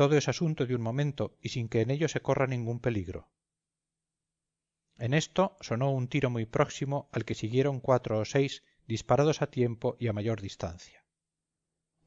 todo es asunto de un momento y sin que en ello se corra ningún peligro. En esto sonó un tiro muy próximo al que siguieron 4 o 6 disparados a tiempo y a mayor distancia.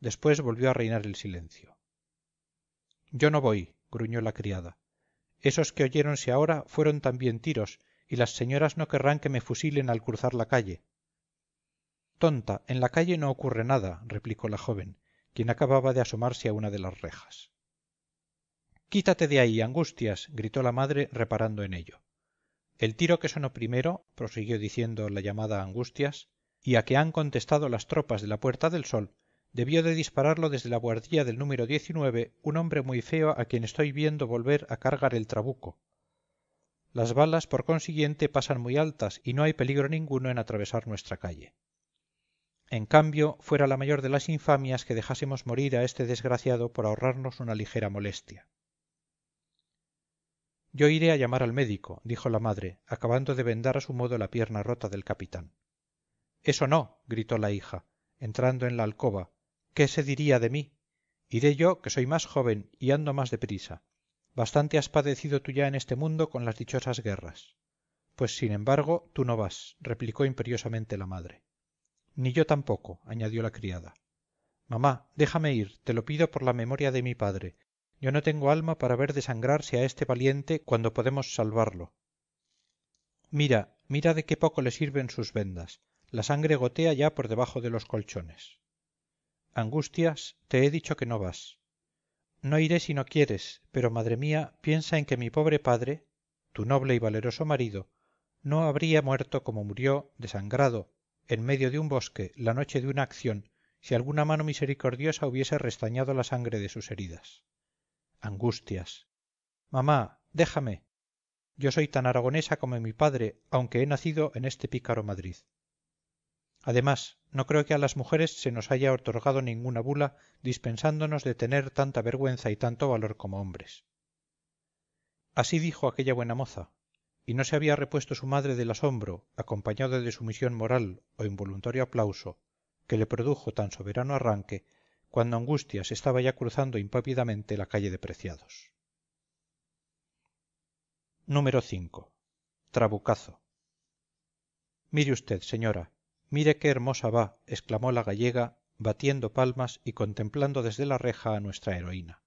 Después volvió a reinar el silencio. Yo no voy, gruñó la criada. Esos que oyéronse ahora fueron también tiros, y las señoras no querrán que me fusilen al cruzar la calle. Tonta, en la calle no ocurre nada, replicó la joven, quien acababa de asomarse a una de las rejas. Quítate de ahí, Angustias, gritó la madre reparando en ello. El tiro que sonó primero, prosiguió diciendo la llamada Angustias, y a que han contestado las tropas de la Puerta del Sol, debió de dispararlo desde la buhardilla del número 19 un hombre muy feo a quien estoy viendo volver a cargar el trabuco. Las balas, por consiguiente, pasan muy altas y no hay peligro ninguno en atravesar nuestra calle. En cambio, fuera la mayor de las infamias que dejásemos morir a este desgraciado por ahorrarnos una ligera molestia. Yo iré a llamar al médico, dijo la madre, acabando de vendar a su modo la pierna rota del capitán. Eso no, gritó la hija, entrando en la alcoba. ¿Qué se diría de mí? Iré yo, que soy más joven y ando más deprisa. Bastante has padecido tú ya en este mundo con las dichosas guerras. Pues sin embargo, tú no vas, replicó imperiosamente la madre. Ni yo tampoco, añadió la criada. Mamá, déjame ir, te lo pido por la memoria de mi padre. Yo no tengo alma para ver desangrarse a este valiente cuando podemos salvarlo. Mira, mira de qué poco le sirven sus vendas. La sangre gotea ya por debajo de los colchones. Angustias, te he dicho que no vas. No iré si no quieres, pero madre mía, piensa en que mi pobre padre, tu noble y valeroso marido, no habría muerto como murió, desangrado, en medio de un bosque, la noche de una acción, si alguna mano misericordiosa hubiese restañado la sangre de sus heridas. Angustias. Mamá, déjame. Yo soy tan aragonesa como mi padre, aunque he nacido en este pícaro Madrid. Además, no creo que a las mujeres se nos haya otorgado ninguna bula dispensándonos de tener tanta vergüenza y tanto valor como hombres. Así dijo aquella buena moza, y no se había repuesto su madre del asombro, acompañado de sumisión moral o involuntario aplauso, que le produjo tan soberano arranque, cuando Angustias estaba ya cruzando impávidamente la calle de Preciados. Número 5. Trabucazo. Mire usted, señora, mire qué hermosa va, exclamó la gallega, batiendo palmas y contemplando desde la reja a nuestra heroína.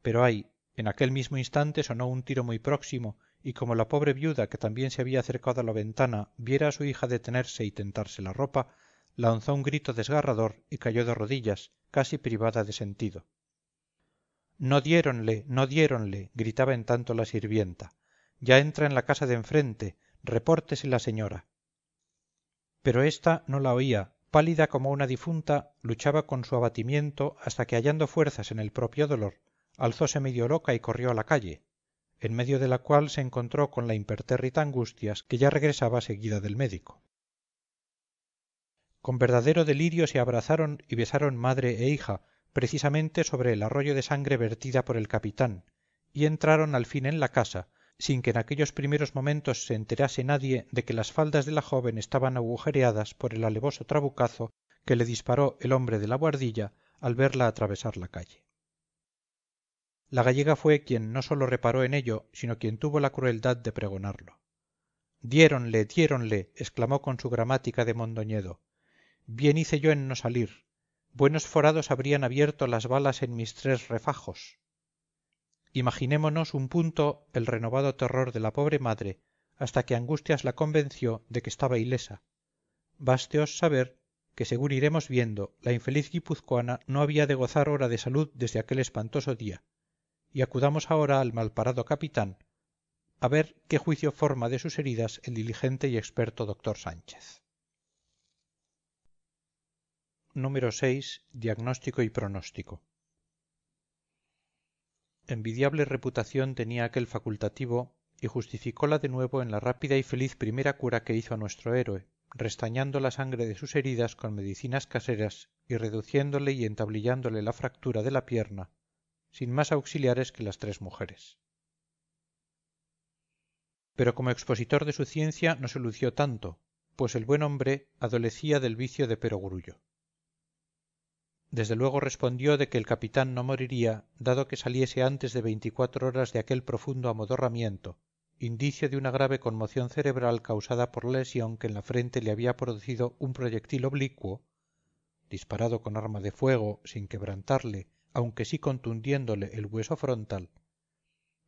Pero ay, en aquel mismo instante sonó un tiro muy próximo, y como la pobre viuda, que también se había acercado a la ventana, viera a su hija detenerse y tentarse la ropa, lanzó un grito desgarrador y cayó de rodillas, casi privada de sentido. No diéronle, no diéronle, gritaba en tanto la sirvienta. Ya entra en la casa de enfrente, repórtese la señora. Pero ésta no la oía, pálida como una difunta, luchaba con su abatimiento hasta que hallando fuerzas en el propio dolor, alzóse medio loca y corrió a la calle, en medio de la cual se encontró con la impertérrita Angustias, que ya regresaba seguida del médico. Con verdadero delirio se abrazaron y besaron madre e hija, precisamente sobre el arroyo de sangre vertida por el capitán, y entraron al fin en la casa, sin que en aquellos primeros momentos se enterase nadie de que las faldas de la joven estaban agujereadas por el alevoso trabucazo que le disparó el hombre de la buhardilla al verla atravesar la calle. La gallega fue quien no sólo reparó en ello, sino quien tuvo la crueldad de pregonarlo. Diéronle, diéronle, exclamó con su gramática de Mondoñedo. Bien hice yo en no salir. Buenos forados habrían abierto las balas en mis 3 refajos. Imaginémonos un punto el renovado terror de la pobre madre, hasta que Angustias la convenció de que estaba ilesa. Básteos saber que, según iremos viendo, la infeliz guipuzcoana no había de gozar hora de salud desde aquel espantoso día, y acudamos ahora al malparado capitán, a ver qué juicio forma de sus heridas el diligente y experto doctor Sánchez. Número 6. Diagnóstico y pronóstico. Envidiable reputación tenía aquel facultativo y justificóla de nuevo en la rápida y feliz primera cura que hizo a nuestro héroe, restañando la sangre de sus heridas con medicinas caseras y reduciéndole y entablillándole la fractura de la pierna, sin más auxiliares que las 3 mujeres. Pero como expositor de su ciencia no se lució tanto, pues el buen hombre adolecía del vicio de perogrullo. desde luego respondió de que el capitán no moriría dado que saliese antes de 24 horas de aquel profundo amodorramiento, indicio de una grave conmoción cerebral causada por la lesión que en la frente le había producido un proyectil oblicuo, disparado con arma de fuego sin quebrantarle, aunque sí contundiéndole el hueso frontal,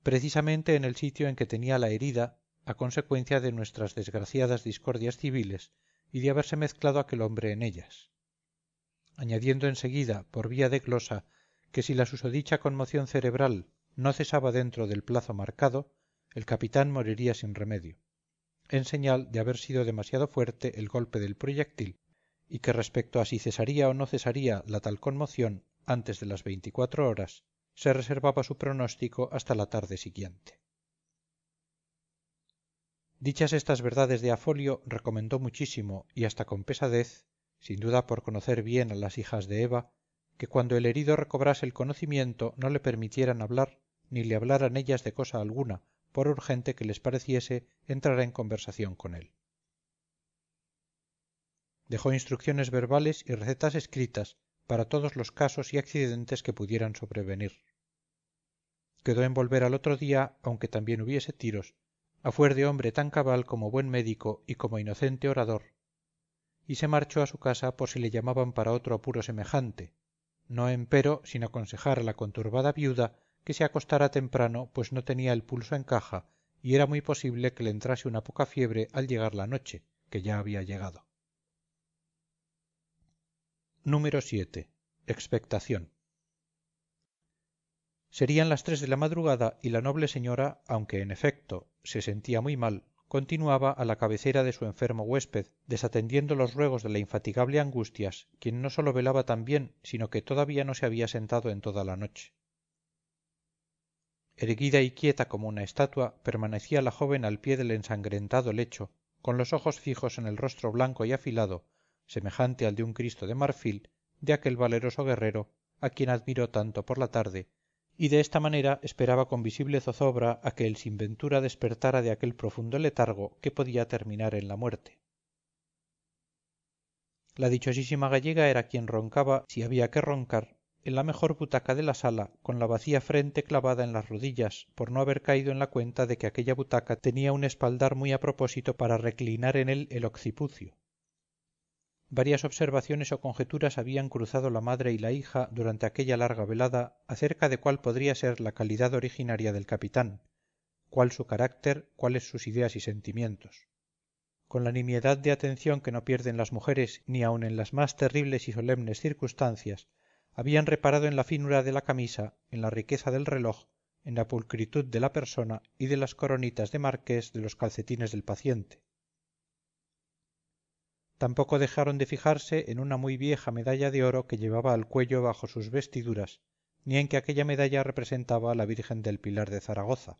precisamente en el sitio en que tenía la herida, a consecuencia de nuestras desgraciadas discordias civiles y de haberse mezclado aquel hombre en ellas. Añadiendo enseguida, por vía de glosa, que si la susodicha conmoción cerebral no cesaba dentro del plazo marcado, el capitán moriría sin remedio, en señal de haber sido demasiado fuerte el golpe del proyectil, y que respecto a si cesaría o no cesaría la tal conmoción antes de las 24 horas, se reservaba su pronóstico hasta la tarde siguiente. Dichas estas verdades de Afolio, recomendó muchísimo, y hasta con pesadez, sin duda por conocer bien a las hijas de Eva, que cuando el herido recobrase el conocimiento no le permitieran hablar, ni le hablaran ellas de cosa alguna, por urgente que les pareciese entrar en conversación con él. Dejó instrucciones verbales y recetas escritas para todos los casos y accidentes que pudieran sobrevenir. Quedó en volver al otro día, aunque también hubiese tiros, a fuer de hombre tan cabal como buen médico y como inocente orador, y se marchó a su casa por si le llamaban para otro apuro semejante, no empero sin aconsejar a la conturbada viuda que se acostara temprano, pues no tenía el pulso en caja y era muy posible que le entrase una poca fiebre al llegar la noche, que ya había llegado. Número 7. Expectación. Serían las 3 de la madrugada y la noble señora, aunque en efecto se sentía muy mal, continuaba a la cabecera de su enfermo huésped, desatendiendo los ruegos de la infatigable Angustias, quien no sólo velaba tan bien, sino que todavía no se había sentado en toda la noche. Erguida y quieta como una estatua, permanecía la joven al pie del ensangrentado lecho, con los ojos fijos en el rostro blanco y afilado, semejante al de un Cristo de marfil, de aquel valeroso guerrero, a quien admiró tanto por la tarde, y de esta manera esperaba con visible zozobra a que el sin ventura despertara de aquel profundo letargo que podía terminar en la muerte. La dichosísima gallega era quien roncaba, si había que roncar, en la mejor butaca de la sala, con la vacía frente clavada en las rodillas, por no haber caído en la cuenta de que aquella butaca tenía un espaldar muy a propósito para reclinar en él el occipucio. Varias observaciones o conjeturas habían cruzado la madre y la hija durante aquella larga velada acerca de cuál podría ser la calidad originaria del capitán, cuál su carácter, cuáles sus ideas y sentimientos. Con la nimiedad de atención que no pierden las mujeres ni aun en las más terribles y solemnes circunstancias, habían reparado en la finura de la camisa, en la riqueza del reloj, en la pulcritud de la persona y de las coronitas de marqués de los calcetines del paciente. Tampoco dejaron de fijarse en una muy vieja medalla de oro que llevaba al cuello bajo sus vestiduras, ni en que aquella medalla representaba a la Virgen del Pilar de Zaragoza.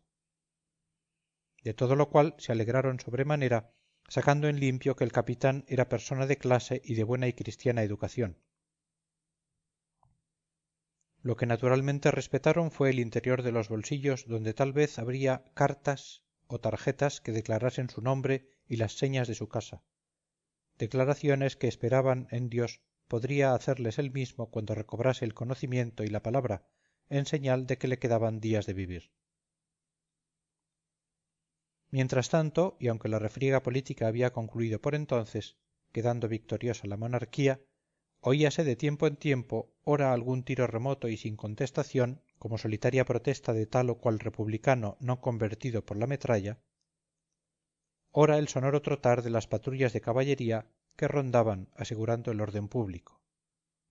De todo lo cual se alegraron sobremanera, sacando en limpio que el capitán era persona de clase y de buena y cristiana educación. Lo que naturalmente respetaron fue el interior de los bolsillos, donde tal vez habría cartas o tarjetas que declarasen su nombre y las señas de su casa, declaraciones que esperaban en Dios podría hacerles él mismo cuando recobrase el conocimiento y la palabra, en señal de que le quedaban días de vivir. Mientras tanto, y aunque la refriega política había concluido por entonces, quedando victoriosa la monarquía, oíase de tiempo en tiempo, ora algún tiro remoto y sin contestación, como solitaria protesta de tal o cual republicano no convertido por la metralla, ora el sonoro trotar de las patrullas de caballería que rondaban asegurando el orden público.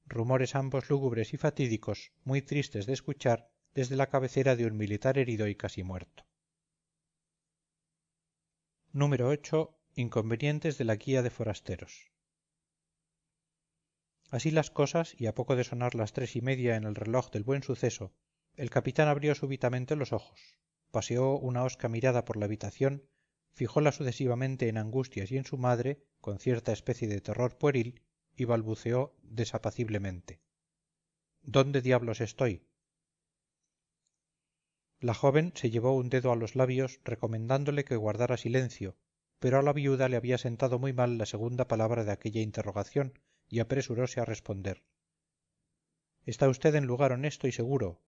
Rumores ambos lúgubres y fatídicos, muy tristes de escuchar desde la cabecera de un militar herido y casi muerto. Número 8. Inconvenientes de la guía de forasteros. Así las cosas, y a poco de sonar las 3:30 en el reloj del Buen Suceso, el capitán abrió súbitamente los ojos, paseó una hosca mirada por la habitación, fijóla sucesivamente en Angustias y en su madre, con cierta especie de terror pueril, y balbuceó desapaciblemente: ¿Dónde diablos estoy? La joven se llevó un dedo a los labios recomendándole que guardara silencio, pero a la viuda le había sentado muy mal la segunda palabra de aquella interrogación y apresuróse a responder: está usted en lugar honesto y seguro